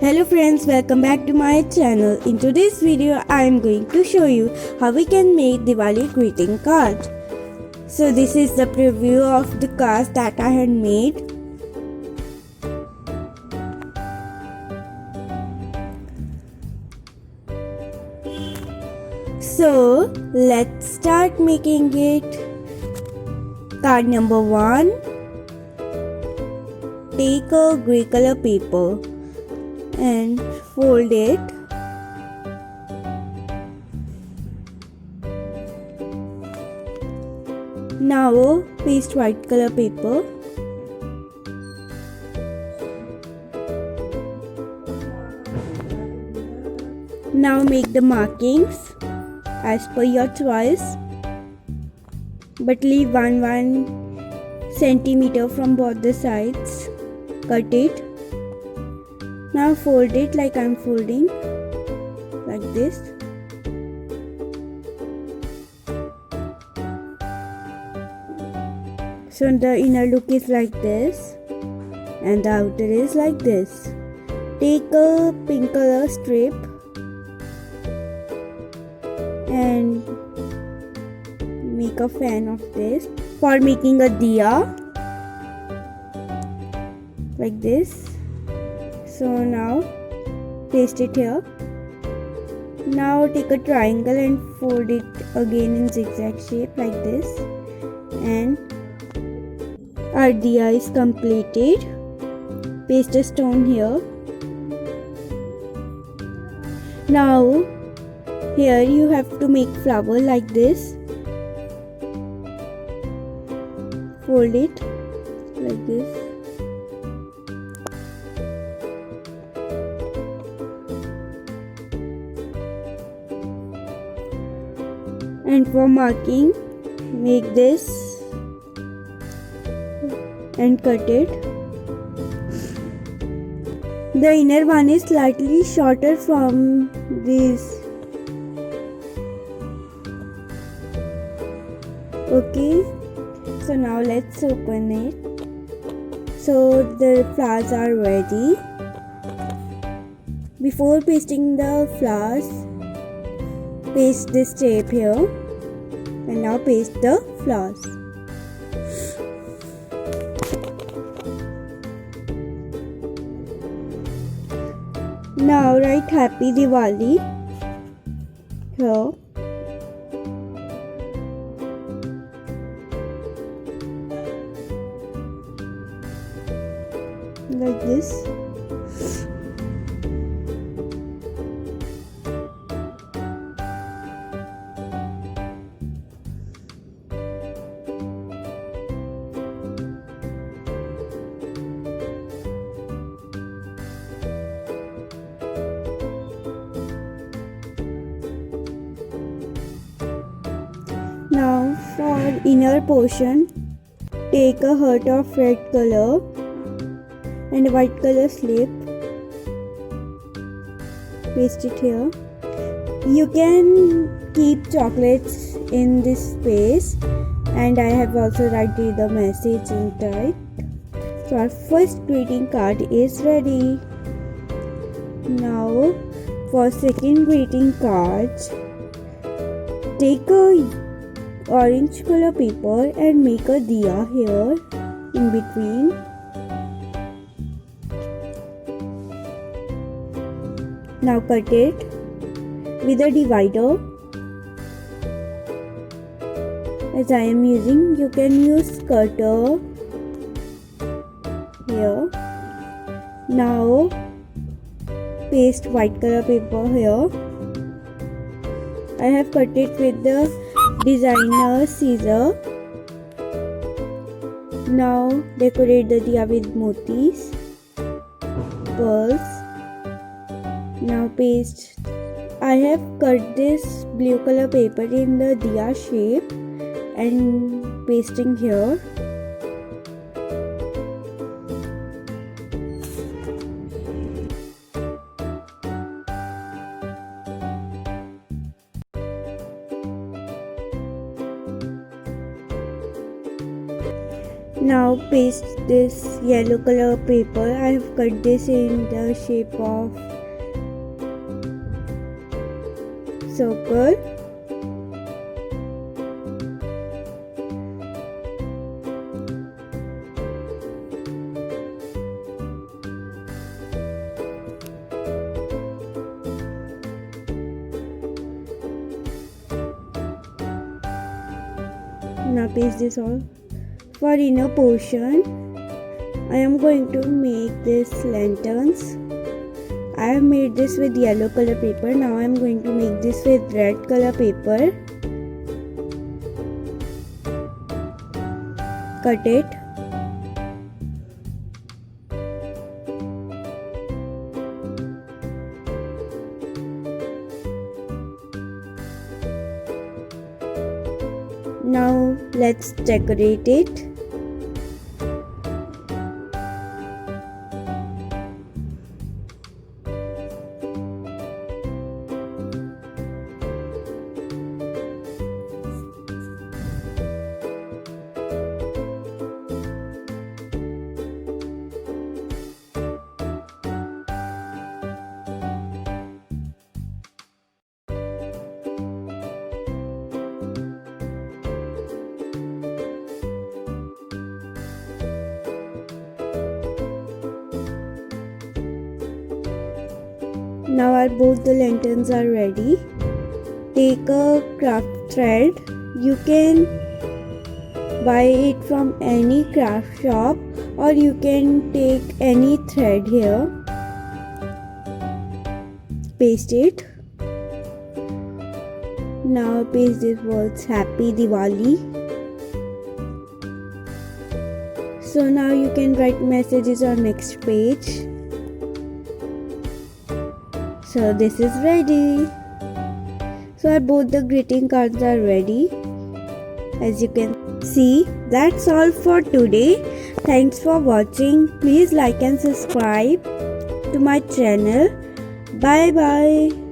Hello friends, welcome back to my channel. In today's video, I am going to show you how we can make Diwali greeting card. So this is the preview of the cards that I had made. So let's start making it. Card number 1. Take a grey color paper and fold it. Now paste white color paper. Now make the markings as per your choice, but leave 1 centimeter from both the sides. Cut it. Now fold it like I'm folding, like this. So the inner look is like this and the outer is like this. Take a pink color strip and make a fan of this for making a diya, like this. So now paste it here. Now take a triangle and fold it again in zigzag shape like this, and our diya is completed. Paste a stone here. Now here you have to make flower like this. Fold it like this. And for marking, make this and cut it. The inner one is slightly shorter from this. Okay, so now let's open it. So the flowers are ready. Before pasting the flowers, paste this tape here. And now paste the flowers. Now write Happy Diwali here. Like this. Now for inner portion, take a heart of red color and a white color slip. Paste it here. You can keep chocolates in this space, and I have also written the message inside. So our first greeting card is ready. Now for second greeting card, take a orange color paper and make a diya here in between. Now cut it with a divider. As I am using, you can use cutter here. Now paste white color paper here. I have cut it with the designer scissor. Now decorate the diya with motis, pearls. Now paste. I have cut this blue color paper in the diya shape and pasting here. Now paste this yellow color paper. I have cut this in the shape of circle. Now paste this all. For inner portion, I am going to make this lanterns. I have made this with yellow color paper. Now I am going to make this with red color paper. Cut it. Now let's decorate it. Now our both the lanterns are ready. Take a craft thread. You can buy it from any craft shop or you can take any thread here. Paste it. Now paste these words Happy Diwali. So now you can write messages on next page. So this is ready. So both the greeting cards are ready. As you can see, that's all for today. Thanks for watching. Please like and subscribe to my channel. Bye bye.